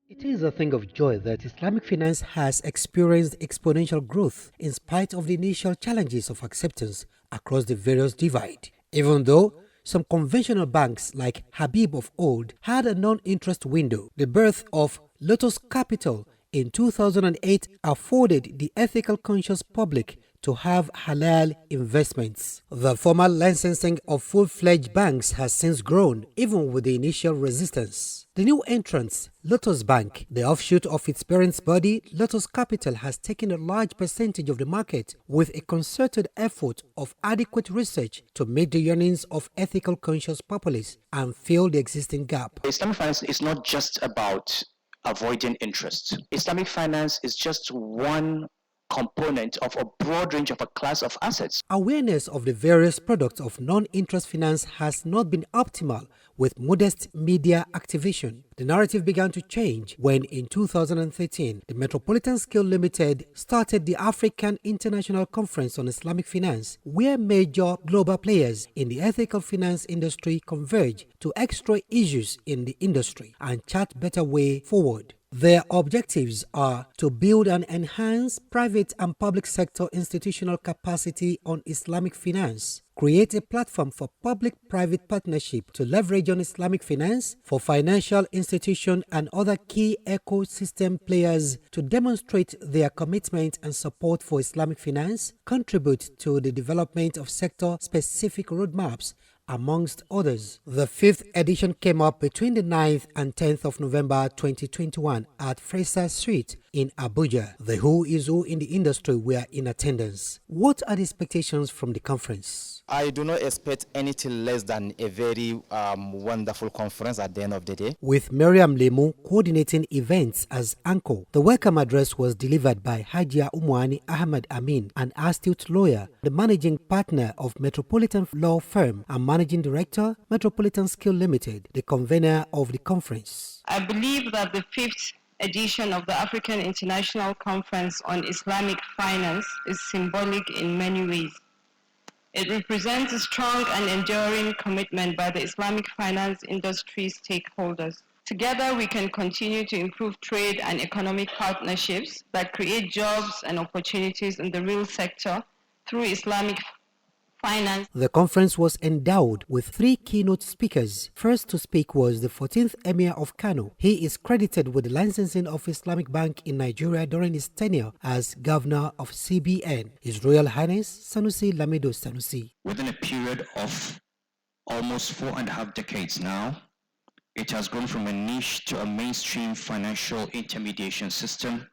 It is a thing of joy that Islamic finance has experienced exponential growth in spite of the initial challenges of acceptance across the various divide. Even though some conventional banks like Habib of old had a non-interest window, the birth of Lotus Capital in 2008 afforded the ethical conscious public to have halal investments. The formal licensing of full-fledged banks has since grown, even with the initial resistance. The new entrants, Lotus Bank, the offshoot of its parent's body, Lotus Capital, has taken a large percentage of the market with a concerted effort of adequate research to meet the yearnings of ethical conscious populace and fill the existing gap. Islamic finance is not just about avoiding interest. Islamic finance is just one component of a broad range of a class of assets. Awareness of the various products of non-interest finance has not been optimal with modest media activation. The narrative began to change when in 2013, the Metropolitan Skill Limited started the African International Conference on Islamic Finance, where major global players in the ethical finance industry converge to explore issues in the industry and chart better way forward. Their objectives are to build and enhance private and public sector institutional capacity on Islamic finance, create a platform for public-private partnership to leverage on Islamic finance for financial institutions and other key ecosystem players to demonstrate their commitment and support for Islamic finance, contribute to the development of sector-specific roadmaps, amongst others. The fifth edition came up between the 9th and 10th of November 2021 at Fraser Street in Abuja. The who is who in the industry were in attendance. What are the expectations from the conference? I do not expect anything less than a very wonderful conference at the end of the day. With Miriam Lemu coordinating events as anchor, the welcome address was delivered by Hajia Umwani Ahmed Amin, an astute lawyer, the managing partner of Metropolitan Law Firm and managing director, Metropolitan Skill Limited, the convener of the conference. I believe that the fifth edition of the African International Conference on Islamic Finance is symbolic in many ways. It represents a strong and enduring commitment by the Islamic finance industry stakeholders. Together, we can continue to improve trade and economic partnerships that create jobs and opportunities in the real sector through Islamic finance. The conference was endowed with 3 keynote speakers. First to speak was the 14th Emir of Kano. He is credited with the licensing of Islamic Bank in Nigeria during his tenure as governor of CBN. His Royal Highness Sanusi Lamido Sanusi. Within a period of almost 4.5 decades now, it has grown from a niche to a mainstream financial intermediation system,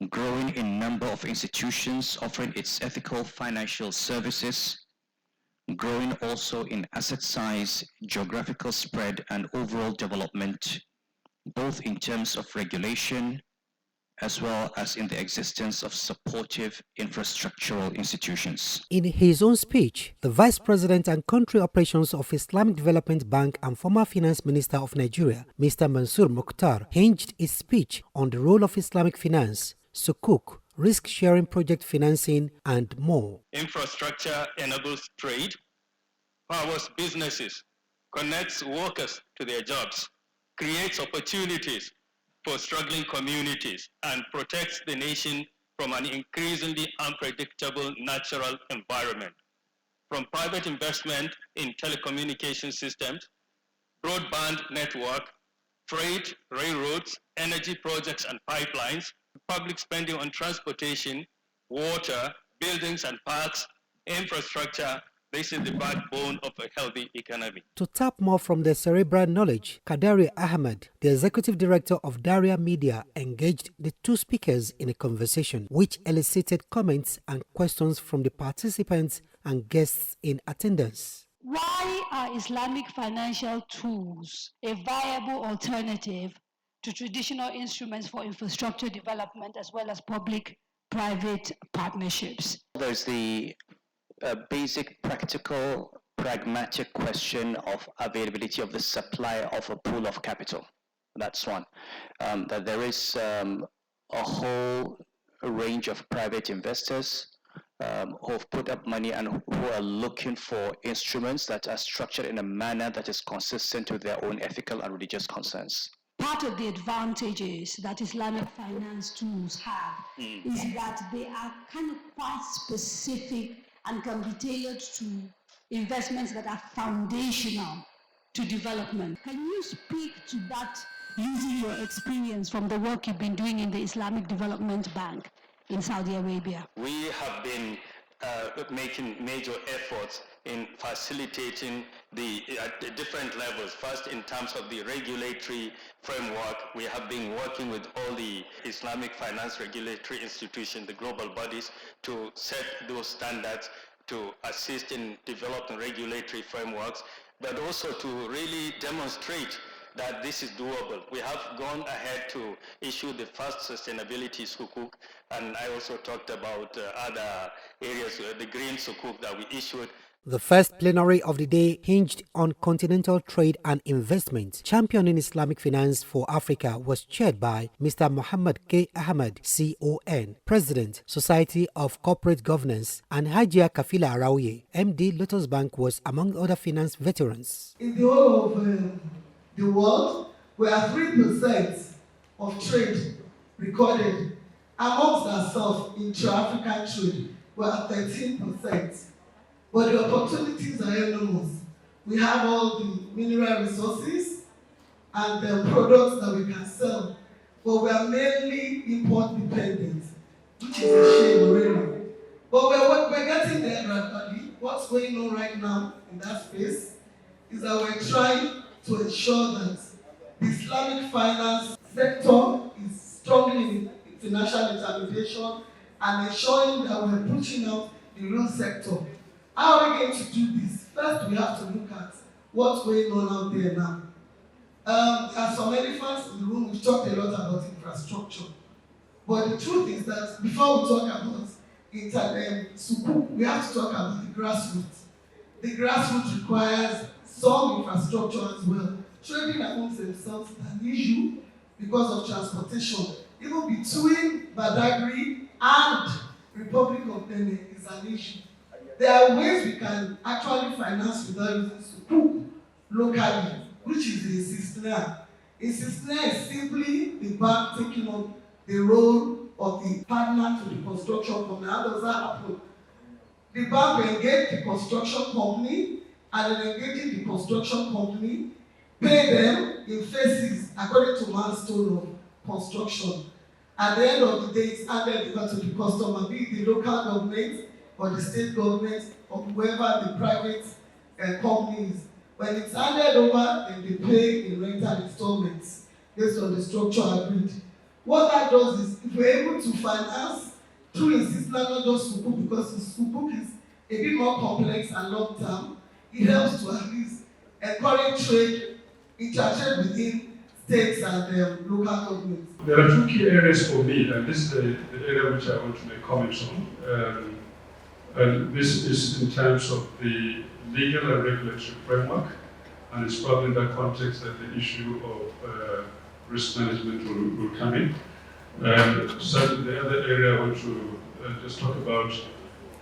growing in number of institutions offering its ethical financial services, growing also in asset size, geographical spread, and overall development, both in terms of regulation as well as in the existence of supportive infrastructural institutions. In his own speech, the Vice President and Country Operations of Islamic Development Bank and former Finance Minister of Nigeria, Mr. Mansour Mukhtar, hinged his speech on the role of Islamic finance, sukuk, risk-sharing project financing, and more. Infrastructure enables trade, powers businesses, connects workers to their jobs, creates opportunities for struggling communities, and protects the nation from an increasingly unpredictable natural environment. From private investment in telecommunication systems, broadband network, freight, railroads, energy projects and pipelines, public spending on transportation, water, buildings and parks, infrastructure. This is the backbone of a healthy economy. To tap more from their cerebral knowledge, Kadari Ahmed, the executive director of Daria Media, engaged the 2 speakers in a conversation which elicited comments and questions from the participants and guests in attendance. Why are Islamic financial tools a viable alternative to traditional instruments for infrastructure development as well as public-private partnerships? There's the basic, practical, pragmatic question of availability of the supply of a pool of capital. That's one. That there is a whole range of private investors who have put up money and who are looking for instruments that are structured in a manner that is consistent with their own ethical and religious concerns. part of the advantages that Islamic finance tools have is that they are kind of quite specific and can be tailored to investments that are foundational to development. Can you speak to that using your experience from the work you've been doing in the Islamic Development Bank in Saudi Arabia? We have been making major efforts in facilitating at the different levels. First, in terms of the regulatory framework, we have been working with all the Islamic finance regulatory institutions, the global bodies, to set those standards to assist in developing regulatory frameworks, but also to really demonstrate that this is doable. We have gone ahead to issue the first sustainability sukuk, and I also talked about other areas, the green sukuk that we issued. The first plenary of the day hinged on continental trade and investment. Championing Islamic finance for Africa was chaired by Mr. Muhammad K. Ahmed, CON, President, Society of Corporate Governance, and Hajia Kafila Araouye, MD, Lotus Bank, was among other finance veterans. In the whole of the world, we have 3% of trade recorded. Amongst ourselves, intra-African trade, we are 13%. But the opportunities are enormous. We have all the mineral resources and the products that we can sell, but we are mainly import dependent, which is a shame really. But we're getting there gradually. What's going on right now in that space is that we're trying to ensure that the Islamic finance sector is strongly in international intermediation and ensuring that we're pushing out the real sector. How are we going to do this? First, we have to look at what's going on out there now. There are some elephants in the room. We've talked a lot about infrastructure. But the truth is that before we talk about sukuk, we have to talk about the grassroots. The grassroots requires some infrastructure as well. Trading amongst themselves is an issue because of transportation. Even between Badagry and Republic of Benin is an issue. There are ways we can actually finance without using sukuk locally, which is the Cisnea. A Cisnea is simply the bank taking on the role of the partner to the construction company. How does that happen? The bank will engage the construction company, and then engaging the construction company, pay them in phases according to milestone of construction. At the end of the day, it's handed over to the customer, be it the local government or the state government or whoever the private company is. When it's handed over, then they pay in rental installments based on the structure agreed. What that does is, if we're able to finance through a system, not just sukuk, because the sukuk is a bit more complex and long term, it helps to at least encourage trade, intertrade within states and local governments. There are two key areas for me, and this is the area which I want to make comments on. And this is in terms of the legal and regulatory framework, and it's probably in that context that the issue of risk management will come in. So the other area I want to just talk about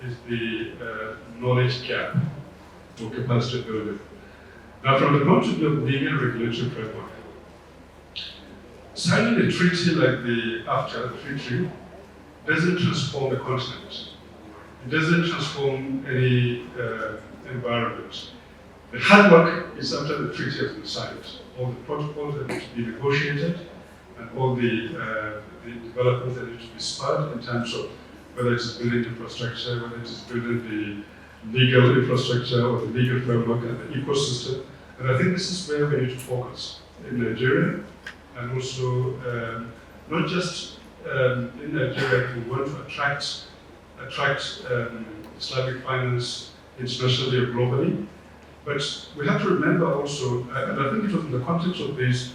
is the knowledge gap or capacity building. Now, from the point of view of legal and regulatory framework, signing a treaty like the AFTA treaty doesn't transform the continent. It doesn't transform any environment. The hard work is after the treaty has been signed. All the protocols that need to be negotiated and all the developments that need to be spurred in terms of whether it is building infrastructure, whether it is building the legal infrastructure or the legal framework and the ecosystem. And I think this is where we need to focus in Nigeria, and also not just in Nigeria. We want to attract Islamic finance internationally or globally. But we have to remember also, and I think it was in the context of this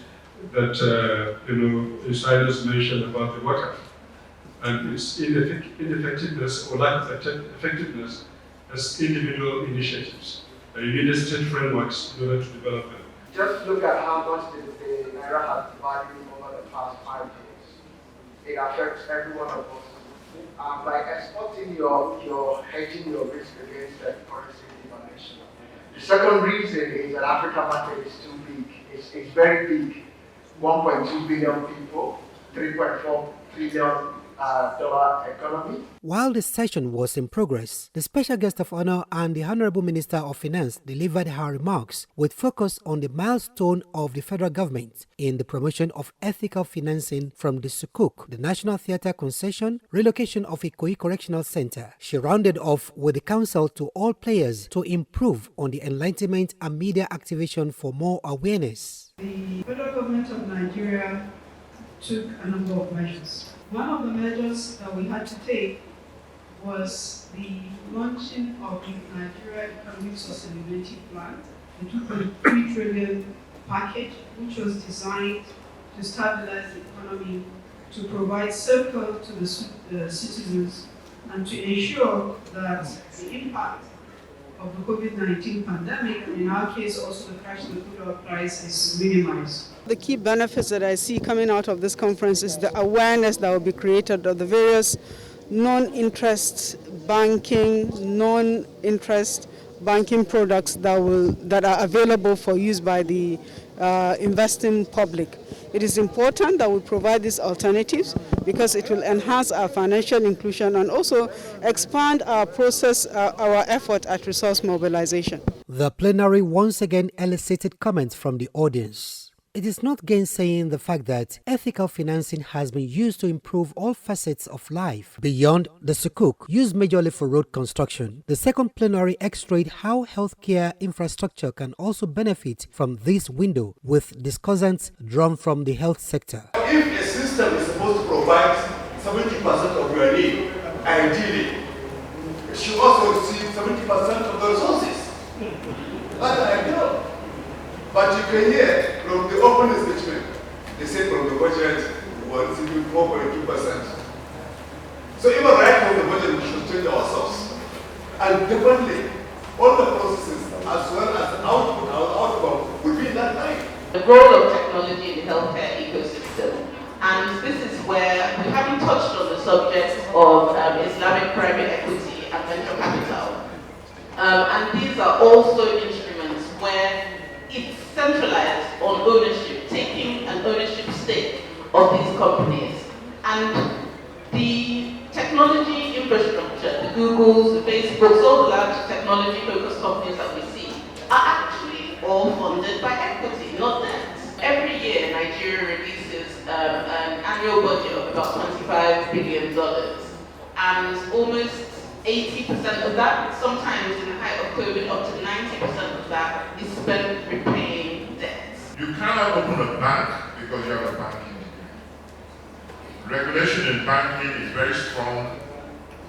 that the Cyrus mentioned about the wakaf and its ineffectiveness or lack of effectiveness as individual initiatives. You need state frameworks in order to develop them. Just look at how much the Naira has valued over the past 5 years. It affects every one of us. By exporting you're hedging your risk against the currency devaluation. The second reason is that African market is too big. It's very big. 1.2 billion people, $3.4 trillion dollar economy. While the session was in progress, the special guest of honor and the Honorable Minister of Finance delivered her remarks with focus on the milestone of the federal government in the promotion of ethical financing from the Sukuk, the National Theatre concession, relocation of Ikoyi Correctional Center. She rounded off with the counsel to all players to improve on the enlightenment and media activation for more awareness. The federal government of Nigeria took a number of measures. One of the measures that we had to take was the launching of the Nigeria Economic Sustainability Plan, the 2.3 trillion package, which was designed to stabilize the economy, to provide support to the citizens, and to ensure that the impact of the COVID-19 pandemic, and in our case also the crash in the crude oil price, is minimized. The key benefits that I see coming out of this conference is the awareness that will be created of the various non-interest banking products that are available for use by the investing public. It is important that we provide these alternatives because it will enhance our financial inclusion and also expand our effort at resource mobilization. The plenary once again elicited comments from the audience. It is not gainsaying the fact that ethical financing has been used to improve all facets of life beyond the Sukuk, used majorly for road construction. The second plenary x-rayed how healthcare infrastructure can also benefit from this window, with discussants drawn from the health sector. If a system is supposed to provide 70% of your need, ideally, it should also receive 70% of the resources. That's ideal. But you can hear from the opening statement, they say from the budget, we are receiving 4.2%. So even right from the budget, we should change ourselves. And differently, all the processes as well as the outcome will be in that line. The role of technology in the healthcare ecosystem. And this is where we haven't touched on the subject of Islamic private equity and venture capital. And these are also instruments where it's centralized on ownership, taking an ownership stake of these companies. And the technology infrastructure, the Googles, the Facebooks, all the large technology-focused companies that we see are actually all funded by equity, not debt. Every year, Nigeria releases an annual budget of about $25 billion. And almost 80% of that, sometimes in the height of COVID, up to 90% of that is spent repaying debts. You cannot open a bank because you have a banking degree. Regulation in banking is very strong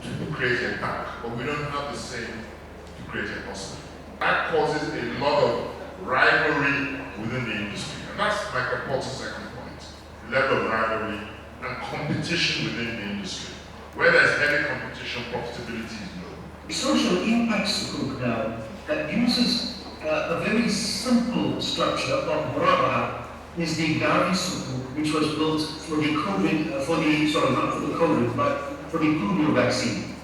to create a bank, but we don't have the same to create a hospital. That causes a lot of rivalry within the industry. And that's my report's second point. Level of rivalry and competition within the industry. Where there's heavy competition, profitability is low. Social impact Sukuk now that uses a very simple structure of Murabaha is the Gavi Sukuk, which was built for the COVID, not for the COVID, but for the polio vaccine.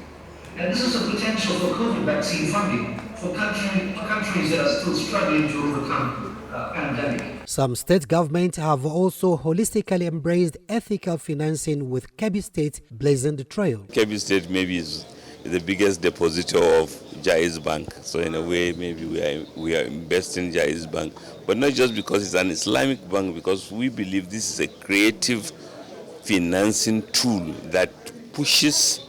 And this is a potential for COVID vaccine funding for countries that are still struggling to overcome pandemic. Some state governments have also holistically embraced ethical financing, with Kebbi State blazing the trail. Kebbi State maybe is the biggest depositor of Jaiz Bank. So in a way, maybe we are investing in Jaiz Bank. But not just because it's an Islamic bank, because we believe this is a creative financing tool that pushes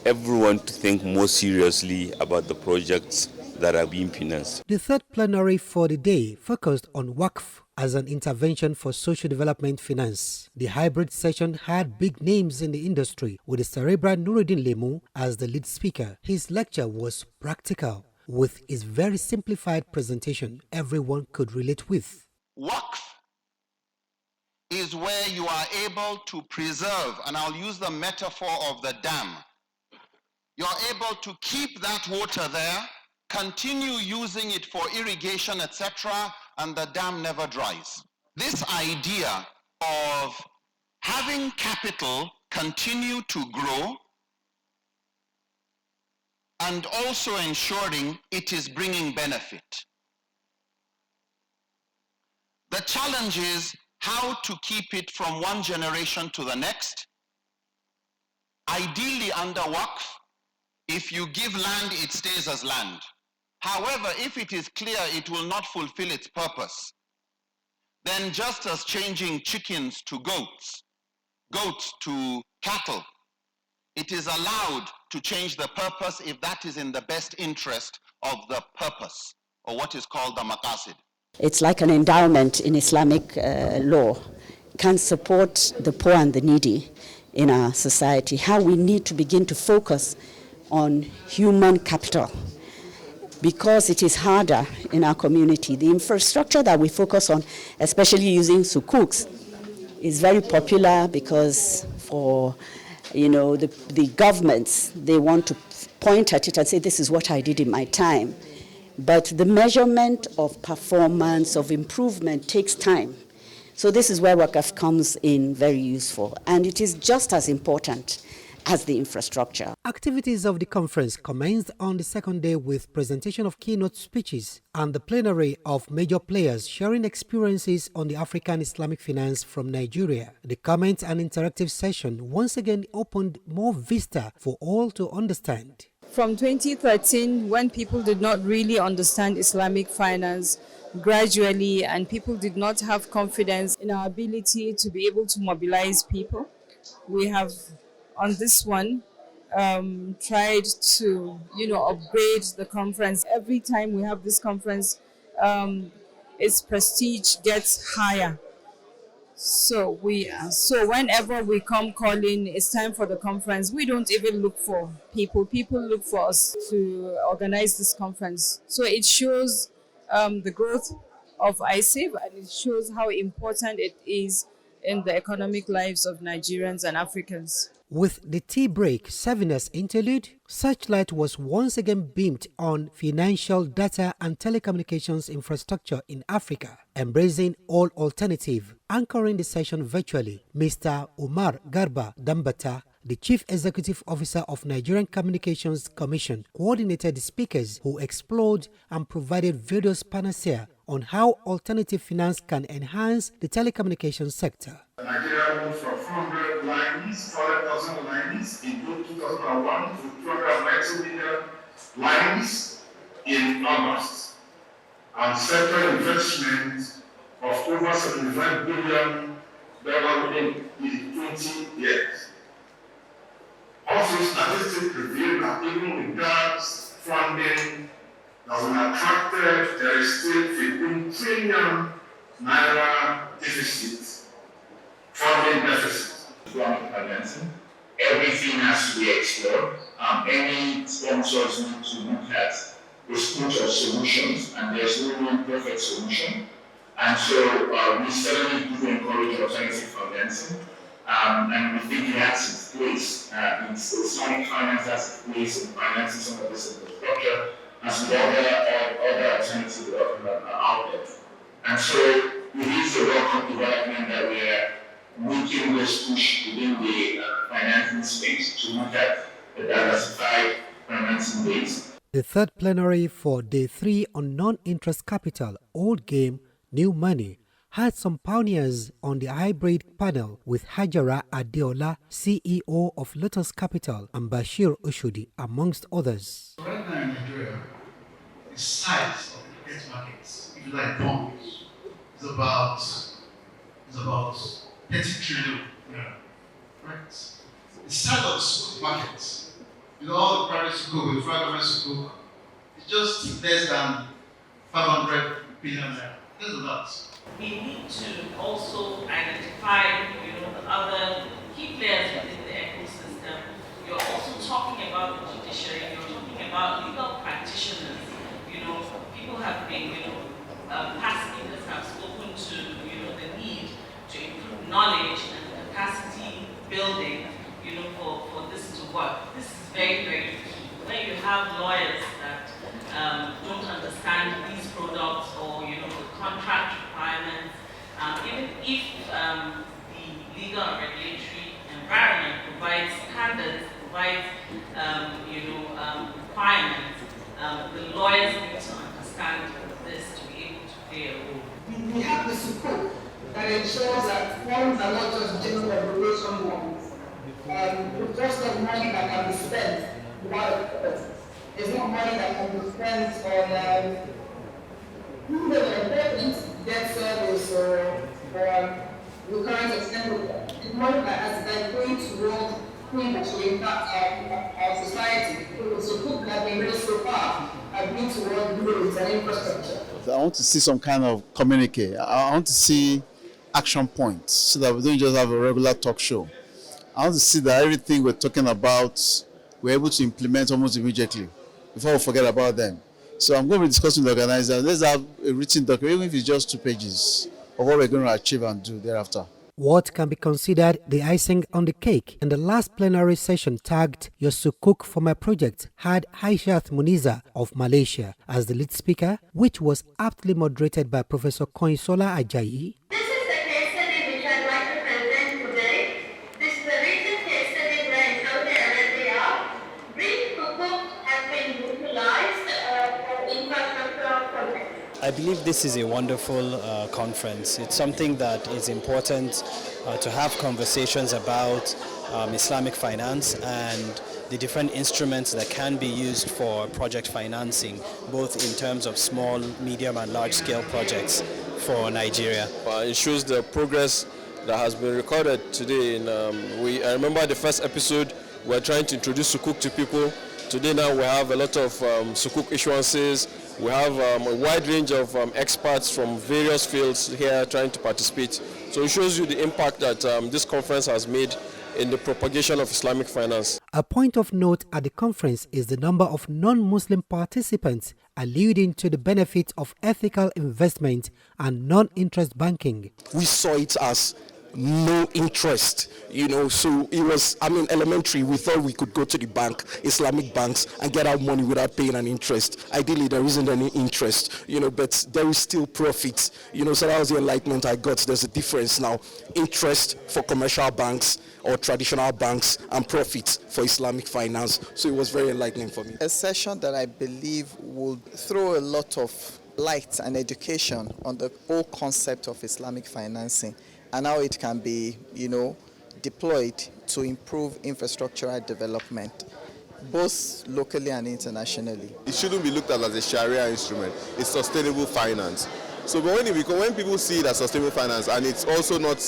everyone to think more seriously about the projects that are being financed. The third plenary for the day focused on Waqf as an intervention for social development finance. The hybrid session had big names in the industry, with the cerebral Nuruddin Lemu as the lead speaker. His lecture was practical, with his very simplified presentation everyone could relate with. Waqf is where you are able to preserve, and I'll use the metaphor of the dam. You're able to keep that water there, continue using it for irrigation, etc., and the dam never dries. This idea of having capital continue to grow and also ensuring it is bringing benefit. The challenge is how to keep it from one generation to the next. Ideally under Waqf, if you give land, it stays as land. However, if it is clear it will not fulfill its purpose, then just as changing chickens to goats, goats to cattle, it is allowed to change the purpose if that is in the best interest of the purpose, or what is called the maqasid. It's like an endowment in Islamic law, can support the poor and the needy in our society. How we need to begin to focus on human capital, because it is harder in our community. The infrastructure that we focus on, especially using sukuks, is very popular because for the governments, they want to point at it and say, this is what I did in my time. But the measurement of performance, of improvement, takes time. So this is where Waqf comes in very useful. And it is just as important as the infrastructure. Activities of the conference commenced on the second day with presentation of keynote speeches and the plenary of major players sharing experiences on the African Islamic finance from Nigeria. The comment and interactive session once again opened more vista for all to understand. From 2013, when people did not really understand Islamic finance, gradually, and people did not have confidence in our ability to be able to mobilize people, we have on this one tried to upgrade the conference. Every time we have this conference, its prestige gets higher. So whenever we come calling, it's time for the conference, we don't even look for people. People look for us to organize this conference. So it shows the growth of AICIF, and it shows how important it is in the economic lives of Nigerians and Africans. With the tea break serving as interlude, Searchlight was once again beamed on financial data and telecommunications infrastructure in Africa, embracing all alternative. Anchoring the session virtually, Mr. Umar Garba Dambata, the Chief Executive Officer of Nigerian Communications Commission, coordinated the speakers who explored and provided various panacea on how alternative finance can enhance the telecommunications sector. Nigeria moved from 400,000 lines in 2001 to 290 million lines in August, and sector investment of over $75 billion in 20 years. Also, statistics reveal that even with that funding that will attract, there is still 15 trillion naira deficit, funding deficit. Islamic financing, everything has to be explored. Any sponsors need to look at the suite of solutions, and there's no one perfect solution. And so we certainly do encourage alternative financing, and we think it has its place. Islamic finance has its place in financing some of this infrastructure, as with other alternative outlets. And so it is a welcome development that we are making this push within the financing space to look at the diversified financing base. The third plenary for Day 3 on non-interest capital, old game, new money, had some pioneers on the hybrid panel with Hajara Adeola, CEO of Lotus Capital, and Bashir Ushudi, amongst others. Right now in Nigeria, the size of the debt markets, if you like bonds, is about 30 trillion. Yeah. Right? The size of the sukuk markets, all the private sukuk, the government sukuk, it's just less than 500 billion naira. There's a lot. We need to also identify, the other key players within the ecosystem. You're also talking about the judiciary. You're talking about legal practitioners. People have been, past leaders have spoken to, the need to improve knowledge and capacity building, for this to work. This is very, very key. When you have lawyers that don't understand these products or, the contract requirements, even if the legal and regulatory environment provides standards, provides, requirements, the lawyers need to understand this to be able to play a role. We have the support that ensures that funds are not just general obligation bonds. It's just not money that can be spent without effort. It's not money that can be spent on important debt service or recurrent expenditure. It's money that is going toward things to impact our society. So put that we made so far have been toward roads and infrastructure. I want to see some kind of communique. I want to see action points so that we don't just have a regular talk show. I want to see that everything we're talking about, we're able to implement almost immediately before we forget about them. So I'm going to be discussing with the organizer. Let's have a written document, even if it's just 2 pages, of what we're going to achieve and do thereafter. What can be considered the icing on the cake in the last plenary session tagged Your Sukuk for My Project had AICIF Muniza of Malaysia as the lead speaker, which was aptly moderated by Professor Koinsola Ajayi. This is the case study which I'd like to present today. This is a recent case study where in Saudi Arabia, green sukuk has been utilized for infrastructure projects. I believe this is a wonderful conference. It's something that is important to have conversations about Islamic finance and the different instruments that can be used for project financing, both in terms of small, medium and large-scale projects for Nigeria. It shows the progress that has been recorded today. I remember the first episode, we were trying to introduce Sukuk to people. Today now we have a lot of Sukuk issuances. We have a wide range of experts from various fields here trying to participate. So it shows you the impact that this conference has made in the propagation of Islamic finance. A point of note at the conference is the number of non-Muslim participants, alluding to the benefits of ethical investment and non-interest banking. We saw it as no interest, so it was, elementary. We thought we could go to the bank, Islamic banks, and get our money without paying an interest. Ideally, there isn't any interest, but there is still profit, so that was the enlightenment I got. There's a difference now. Interest for commercial banks or traditional banks and profit for Islamic finance. So it was very enlightening for me. A session that I believe would throw a lot of light and education on the whole concept of Islamic financing and how it can be, deployed to improve infrastructural development, both locally and internationally. It shouldn't be looked at as a Sharia instrument. It's sustainable finance. So but when people see it as sustainable finance and it's also not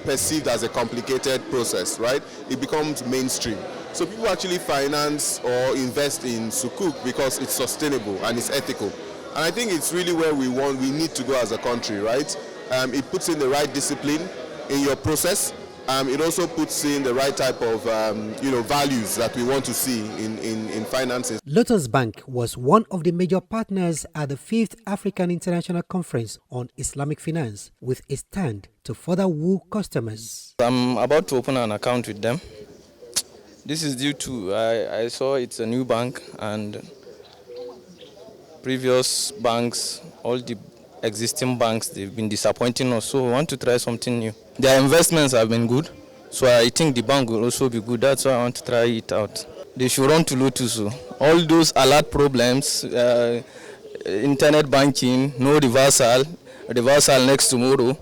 perceived as a complicated process, right? It becomes mainstream. So people actually finance or invest in Sukuk because it's sustainable and it's ethical. And I think it's really where we need to go as a country, right? It puts in the right discipline in your process. It also puts in the right type of values that we want to see in finances. Lotus Bank was one of the major partners at the 5th African International Conference on Islamic Finance, with a stand to further woo customers. I'm about to open an account with them. This is due to, I saw it's a new bank and previous banks, all the existing banks, they've been disappointing us, so we want to try something new. Their investments have been good, so I think the bank will also be good. That's why I want to try it out. They should run to Lotus. All those alert problems, internet banking, no reversal next tomorrow,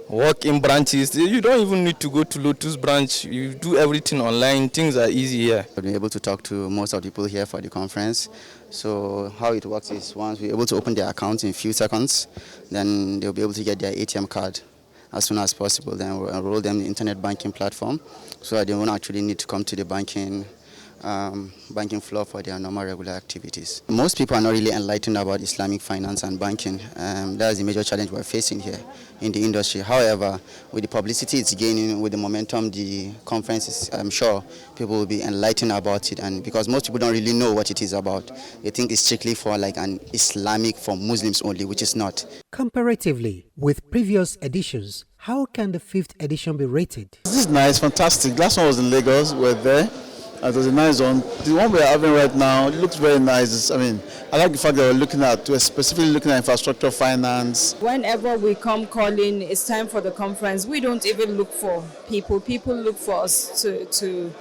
work in branches. You don't even need to go to Lotus branch. You do everything online. Things are easy here. I've been able to talk to most of the people here for the conference. So how it works is once we're able to open their account in a few seconds, then they'll be able to get their ATM card as soon as possible. Then we'll enroll them in the internet banking platform so that they won't actually need to come to the banking floor for their normal regular activities. Most people are not really enlightened about Islamic finance and banking. That's the major challenge we're facing here in the industry. However, with the publicity it's gaining, with the momentum the conference is, I'm sure people will be enlightened about it, and because most people don't really know what it is about. They think it's strictly for like an Islamic for Muslims only, which is not. Comparatively with previous editions, how can the 5th edition be rated? This is nice, fantastic. Last one was in Lagos, we're there. It was a nice one. The one we're having right now, it looks very nice. I like the fact that we're specifically looking at infrastructure finance. Whenever we come calling, it's time for the conference, we don't even look for people. People look for us to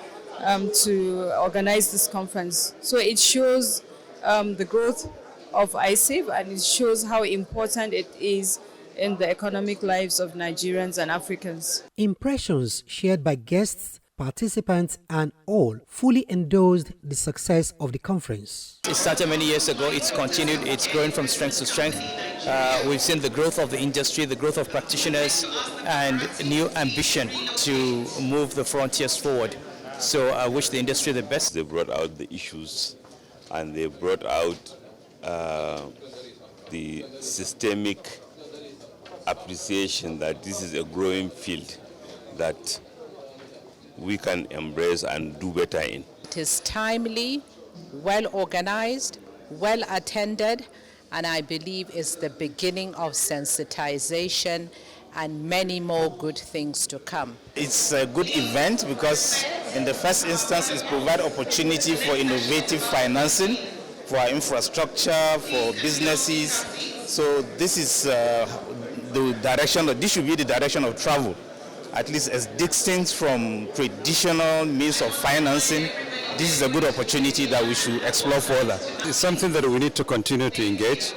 organize this conference. So it shows the growth of AICIF, and it shows how important it is in the economic lives of Nigerians and Africans. Impressions shared by guests, participants, and all fully endorsed the success of the conference. It started many years ago, it's continued, it's growing from strength to strength. We've seen the growth of the industry, the growth of practitioners, and new ambition to move the frontiers forward. So I wish the industry the best. They brought out the issues, and they brought out the systemic appreciation that this is a growing field that we can embrace and do better in. It is timely, well organized, well attended, and I believe is the beginning of sensitization and many more good things to come. It's a good event because in the first instance it provides opportunity for innovative financing, for our infrastructure, for businesses. So this is the direction, this should be the direction of travel, at least as distinct from traditional means of financing. This is a good opportunity that we should explore further. It's something that we need to continue to engage.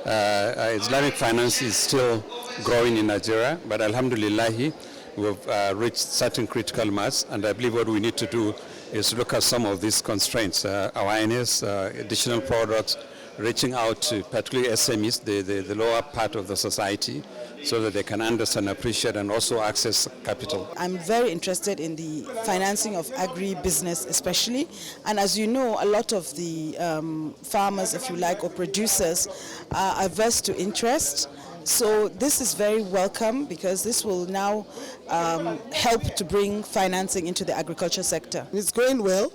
Islamic finance is still growing in Nigeria, but alhamdulillah, we've reached certain critical mass, and I believe what we need to do is look at some of these constraints, awareness, additional products, reaching out to particularly SMEs, the lower part of the society, so that they can understand, appreciate, and also access capital. I'm very interested in the financing of agri-business especially, and as you know, a lot of the farmers, if you like, or producers are averse to interest. So this is very welcome because this will now help to bring financing into the agriculture sector. It's going well.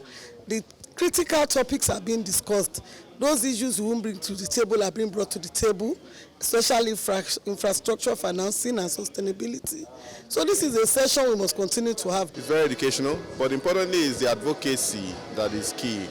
The critical topics are being discussed. Those issues we won't bring to the table are being brought to the table, especially infrastructure financing and sustainability. So this is a session we must continue to have. It's very educational, but importantly is the advocacy that is key,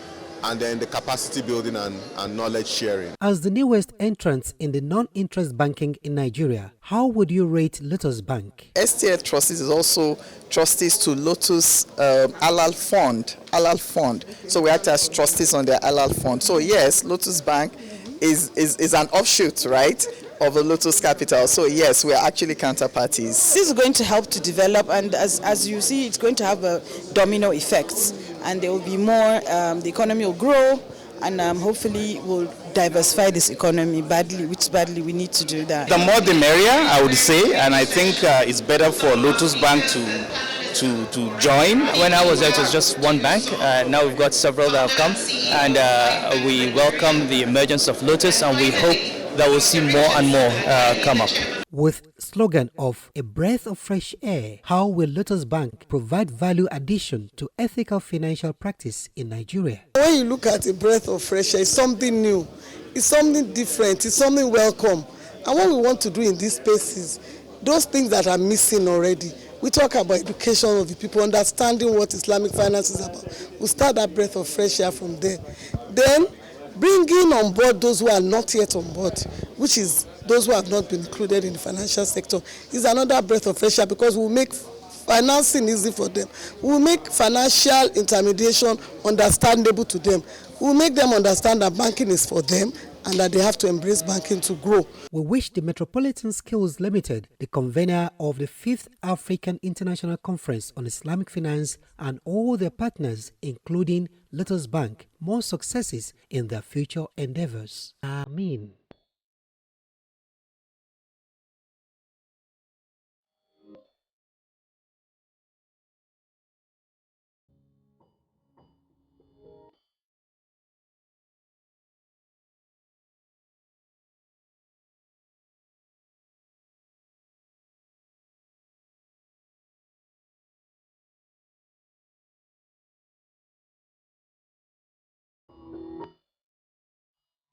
and then the capacity building and knowledge sharing. As the newest entrant in the non-interest banking in Nigeria, how would you rate Lotus Bank? STL Trustees is also trustees to Lotus Halal Fund. So we act as trustees on their Halal Fund. So yes, Lotus Bank is an offshoot, right, of a Lotus Capital. So yes, we are actually counterparties. This is going to help to develop, and as you see, it's going to have a domino effects, and there will be more, the economy will grow, and hopefully will diversify this economy which badly we need to do that. The more the merrier, I would say, and I think it's better for Lotus Bank to join. When I was there, it was just one bank. Now we've got several that have come, and we welcome the emergence of Lotus, and we hope that we'll see more and more come up. With slogan of a breath of fresh air, how will Lotus Bank provide value addition to ethical financial practice in Nigeria? When you look at a breath of fresh air, it's something new, it's something different, it's something welcome. And what we want to do in this space is those things that are missing already. We talk about education of the people, understanding what Islamic finance is about. We'll start that breath of fresh air from there. Then bringing on board those who are not yet on board, which is those who have not been included in the financial sector, is another breath of fresh air, because we'll make financing easy for them. We'll make financial intermediation understandable to them. We'll make them understand that banking is for them and that they have to embrace banking to grow. We wish the Metropolitan Skills Limited, the convener of the 5th African International Conference on Islamic Finance, and all their partners, including Lotus Bank, more successes in their future endeavors. Amen.